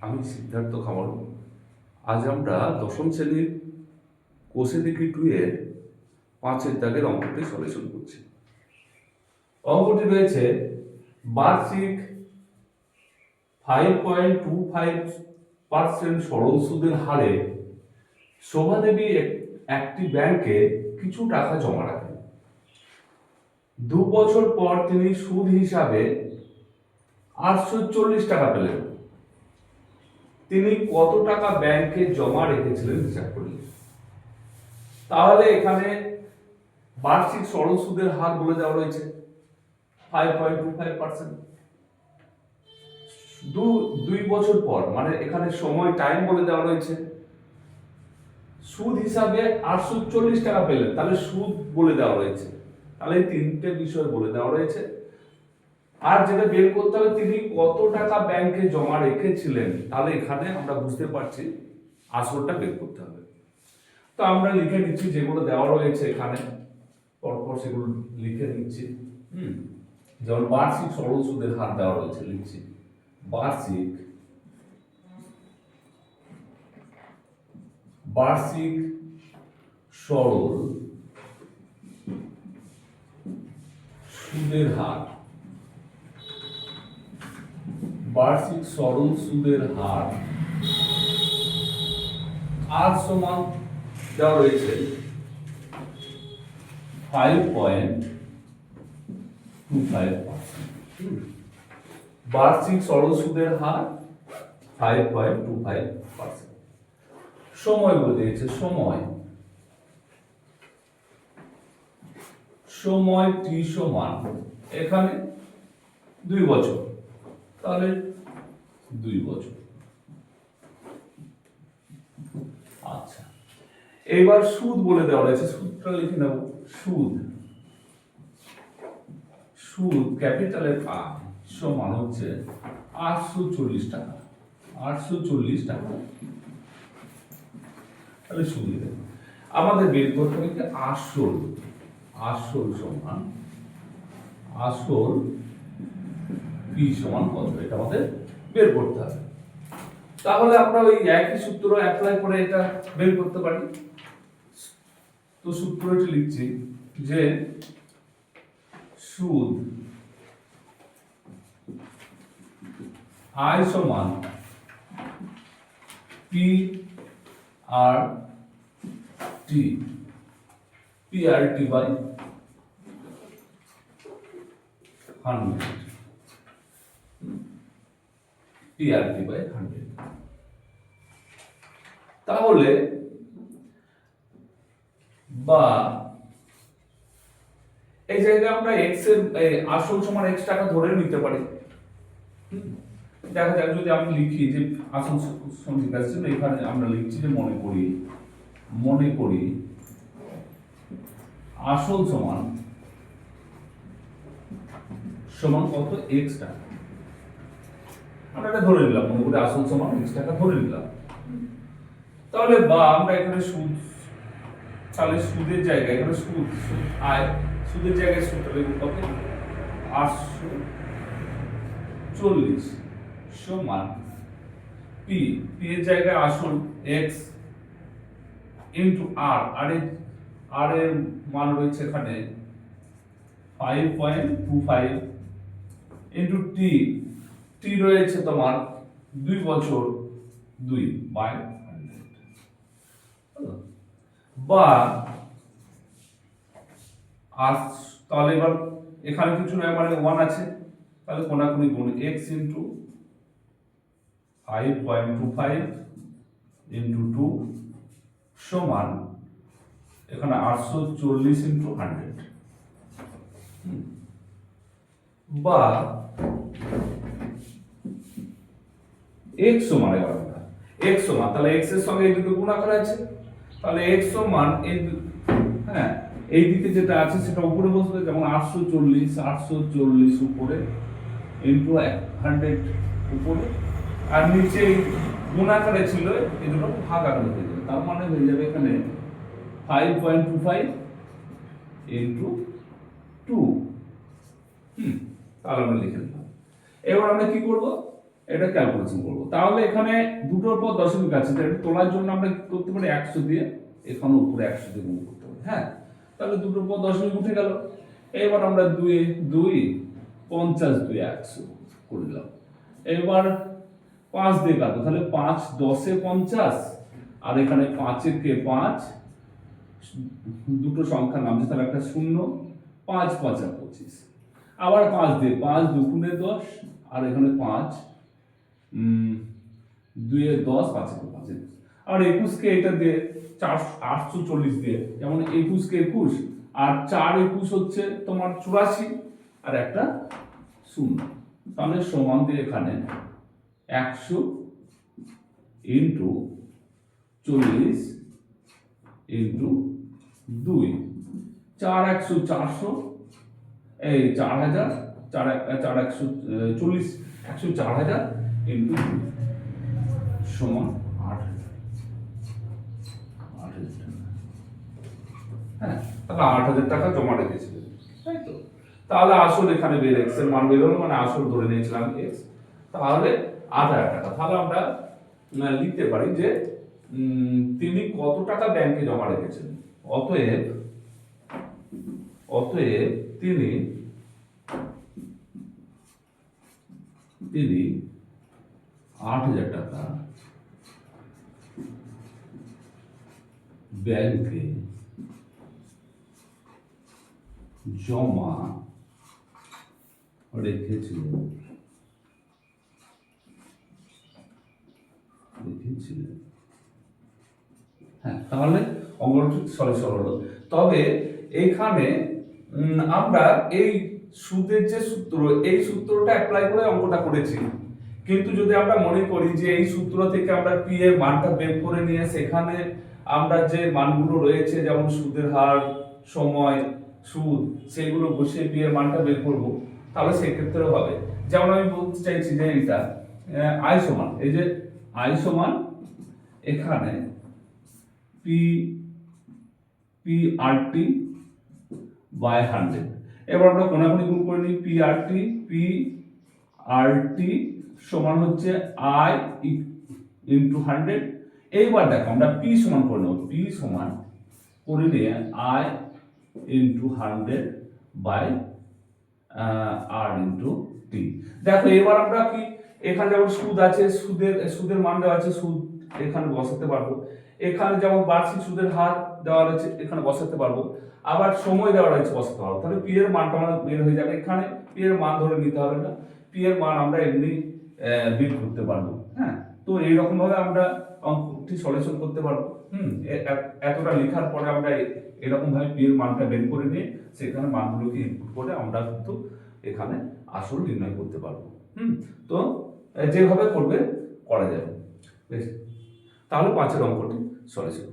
আমি সিদ্ধার্থ খামারু। আজ আমরা দশম শ্রেণীর কোষে দেখি 2 এর 5-এর দাগের অঙ্কটি সলিউশন করছি। অঙ্কটি রয়েছে বার্ষিক 5.25% সরল সুদের হারে শোভাদেবী একটি ব্যাংকে কিছু টাকা জমা রাখেন। 2 বছর পর তিনি সুদ হিসাবে 840 টাকা পেলেন। তিনি কত টাকা ব্যাংকে জমা রেখেছিলেন হিসাব করলেন। তাহলে এখানে বার্ষিক সরল সুদের হার বলে দেওয়া রয়েছে 5.25%। 2 বছর পর মানে এখানে সময় টাইম বলে দেওয়া রয়েছে। সুদ হিসাবে 840 টাকা পেলেন, তাহলে সুদ বলে দেওয়া রয়েছে। তাহলে এই তিনটে বিষয় বলে দেওয়া রয়েছে। আর যেটা বের করতে হবে তিনি কত টাকা ব্যাংকে জমা রেখেছিলেন, তাহলে এখানে আমরা বুঝতে পারছি আসলটা বের করতে হবে। তো আমরা লিখে নিচ্ছি যেগুলো দেওয়া রয়েছে এখানে, পরপর সেগুলো লিখে নিচ্ছি। যেমন বার্ষিক সরল সুদের হার দেওয়া রয়েছে, লিখছি বার্ষিক সরল সুদের হার, বার্ষিক সরল সুদের হার আর সমান দেওয়া রয়েছে 5.25%। বার্ষিক সরল সুদের হার 5.25%। সময় বলে দিয়েছে, সময় t সমান এখানে 2 বছর, তাহলে 2 বছর। আচ্ছা, এবার সুদ বলে দেওয়া রয়েছে, সুদটা লিখে নেব। সুদ ক্যাপিটালের আ সমান হচ্ছে 840 টাকা। তাহলে সুদ আমাদের বের করতে হবে কি আসল সমান পি সমান কত, এটা আমাদের বের করতে হবে। তাহলে আমরা ওই একই সূত্র অ্যাপ্লাই করে এটা বের করতে পারি। তো সূত্রটি লিখছি যে সুদ আই সমান P R T by 100, PRT by 100। তাহলে বা এই জায়গায় আমরা x এর আসল সমান x টাকা ধরে নিতে পারি। দেখা যাক যদি আমি লিখি যে আসল সঠিক আছে, এখানে আমরা লিখছি যে মনে করি আসল সমান কত, x টাকা। আমরা এটা ধরে নিলাম, মনে করি আসল সমান x টাকা ধরে নিলাম। তাহলে বা আমরা এখানে সুদ, তাহলে সুদের জায়গায় এখানে সুদের জায়গায় সুদটা লিখব কত, 840 সমান পি এর জায়গায় আসল x ইনটু আর এর মান রয়েছে এখানে 5.25 ইনটু টি রয়েছে তোমার 2 বছর, 2 বাই 100। বা তাহলে এবার এখানে কিছু নয় মানে 1 আছে, তাহলে কোনাকুনি গুণ x ইনটু 5.25 ইনটু 2 সমান এখানে 840 ইনটু 100। বা x সমান, এবার x সমান, তাহলে x এর সঙ্গে এই দুটো গুণাকার আছে, তাহলে x সমান এই দিকে যেটা আছে সেটা উপরে বসবে, যেমন 840 উপরে ইনটু 100 উপরে, আর নিচে গুণাকারে ছিল এই দুটো ভাগ আকারে হয়ে যাবে। তার মানে হয়ে যাবে এখানে 5.25 ইনটু 2। তাহলে আমরা লিখে দিলাম। এবার আমরা কি করব, এটা ক্যালকুলেশন করবো। তাহলে এখানে দুটোর পর দশমিক আছে, এটা তোলার জন্য আমরা কি করতে পারি, 100 দিয়ে এখানে উপরে 100 দিয়ে গুণ করতে পারি। হ্যাঁ, তাহলে দুটোর পর দশমিক উঠে গেল। এবার আমরা 2 2 50 2 100 করে দিলাম। এবার 5 দিয়ে কাটবো, তাহলে 5 10 এ 50, আর এখানে 5 এর কে 5, দুটো সংখ্যা নামছে, তাহলে একটা 0, 5 5 25। আবার 5 দিয়ে, 5 2 10, আর এখানে 5 2 এ 10, 5 এ 5। আর 21 কে এটা দিয়ে 840 দিয়ে, যেমন 21 কে 21, আর 4 21 হচ্ছে তোমার 84, আর একটা 0, তাহলে সমান দিয়ে এখানে 100 ইন্টু 40 ইন্টু 2, 4 100 400, এই 4000, 4 140 100 4000 ইন্টু সমান 8000। হ্যাঁ, তাহলে 8000 টাকা জমা রেখেছিলেন, তাই তো? তাহলে আসল এখানে বের এক্স এর মান বের হলো, মানে আসল ধরে নিয়েছিলাম এক্স, তাহলে 8000 টাকা। তাহলে আমরা লিখতে পারি যে তিনি কত টাকা ব্যাংকে জমা রেখেছেন। অতএব তিনি 8000 টাকা ব্যাংকে জমা রেখেছিলেন। হ্যাঁ, তাহলে অঙ্কটি সলিউশন হলো। তবে এইখানে আমরা এই সুদের যে সূত্র, এই সূত্রটা অ্যাপ্লাই করে অঙ্কটা করেছি, কিন্তু যদি আমরা মনে করি যে এই সূত্র থেকে আমরা পি এর মানটা বের করে নিয়ে সেখানে আমরা যে মানগুলো রয়েছে, যেমন সুদের হার, সময়, সুদ, সেগুলো বসিয়ে পি এর মানটা বের করব, তাহলে সেই ক্ষেত্রেও হবে। যেমন আমি বলতে চাইছি যে এটা আই সমান, এই যে আই সমান এখানে পি আর টি বাই 100। এবার আমরা কোনাকুনি গুণ করে নিই, পি আর টি সমান হচ্ছে আই ইন্টু 100। এইবার দেখো আমরা পি সমান করে নেব, পি সমান করে নিয়ে I into 100 by R into T. দেখো এবার আমরা কি, এখানে যেমন সুদ আছে, সুদের মান দেওয়া আছে, সুদ এখানে বসাতে পারবো। এখানে যেমন বার্ষিক সুদের হার দেওয়া রয়েছে, এখানে বসাতে পারবো। আবার সময় দেওয়া রয়েছে, বসাতে পারবো। তাহলে পি এর মানটা আমাদের বের হয়ে যাবে। এখানে পি এর মান ধরে নিতে হবে না, পি এর মান আমরা এমনি বের করতে পারবো। হ্যাঁ, তো এইরকম ভাবে আমরা অঙ্কটি সলিউশন করতে পারবো। এতটা লেখার পরে আমরা এরকম ভাবে পি এর মানটা বের করে নিয়ে সেখানে মানগুলোকে ইনপুট করে আমরা কিন্তু এখানে আসল নির্ণয় করতে পারবো। তো যেভাবে করবে করা যাবে। বেশ, তাহলে 5 এর অঙ্কটি সলিউশন।